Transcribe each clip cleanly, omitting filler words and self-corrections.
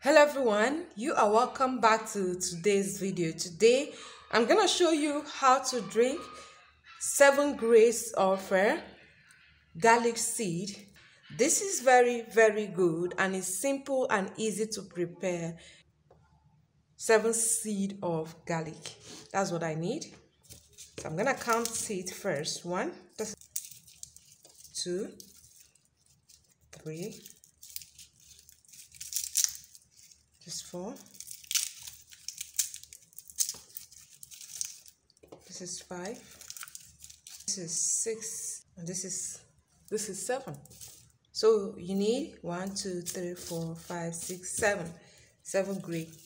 Hello everyone, you are welcome back to today's video. Today I'm gonna show you how to drink 7 grains of garlic seed. This is very good and it's simple and easy to prepare. 7 seed of garlic, that's what I need. So I'm gonna count it first. 1, 2, 3, this 4, this is 5, this is 6, and this is 7. So you need 1, 2, 3, 4, 5, 6, 7 grains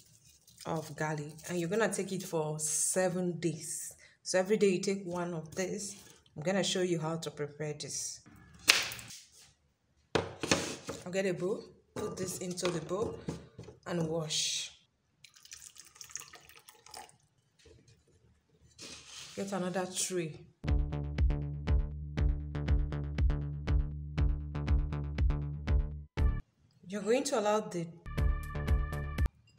of garlic, and you're gonna take it for 7 days. So every day you take one of this. I'm gonna show you how to prepare this. I'll get a bowl, put this into the bowl and wash. Get another tray. You're going to allow the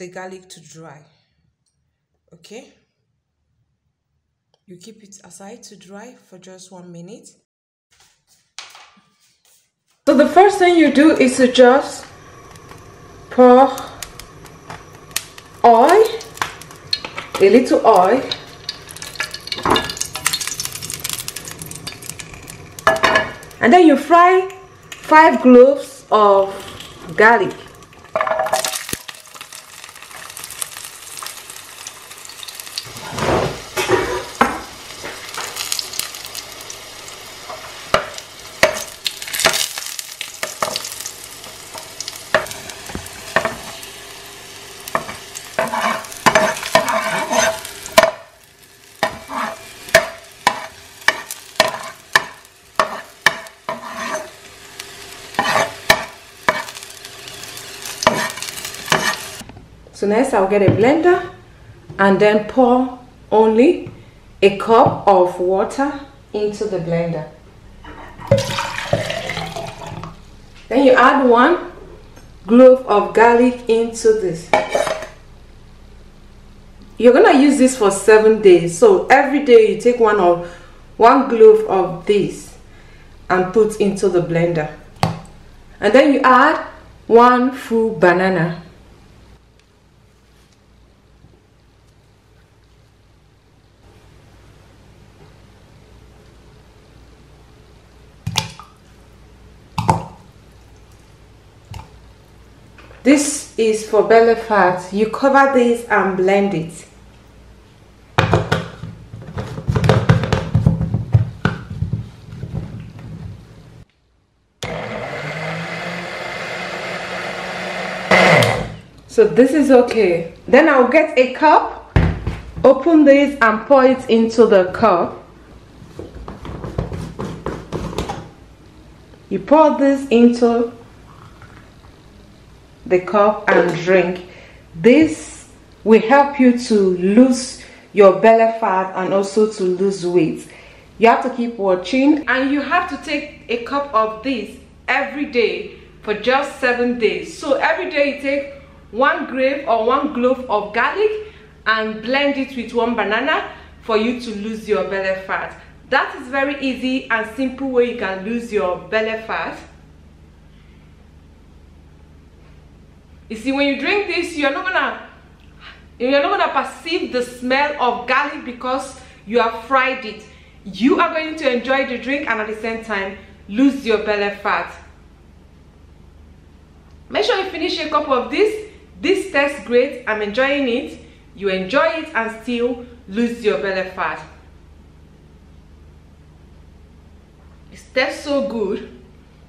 garlic to dry. Okay? You keep it aside to dry for just 1 minute. So the first thing you do is to just pour oil, a little oil, and then you fry 5 cloves of garlic. So next I'll get a blender and then pour only a cup of water into the blender. Then you add 1 clove of garlic into this. You're gonna use this for 7 days. So every day you take 1 clove of this and put into the blender. And then you add 1 full banana. This is for belly fat. You cover this and blend it. So this is okay. Then I'll get a cup, open this and pour it into the cup. You pour this into the cup and drink. This will help you to lose your belly fat and also to lose weight. You have to keep watching, and you have to take a cup of this every day for just 7 days. So every day you take 1 grape or 1 clove of garlic and blend it with 1 banana for you to lose your belly fat. That is very easy and simple way you can lose your belly fat. You see, when you drink this, you're not gonna perceive the smell of garlic because you have fried it. You are going to enjoy the drink and at the same time lose your belly fat. Make sure you finish a cup of this. This tastes great. I'm enjoying it. You enjoy it and still lose your belly fat. It tastes so good.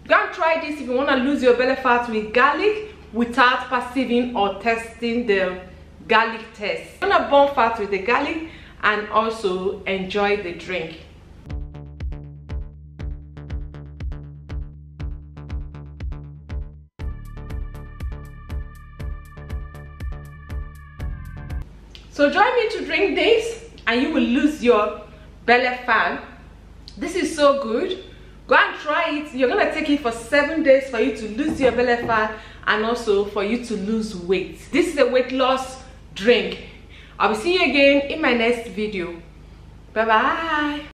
Go and try this if you want to lose your belly fat with garlic without perceiving or tasting the garlic taste. You want to burn fat with the garlic and also enjoy the drink. So join me to drink this and you will lose your belly fat. This is so good. Go and try it. You're gonna take it for 7 days for you to lose your belly fat and also for you to lose weight. This is a weight loss drink. I'll be seeing you again in my next video. Bye bye.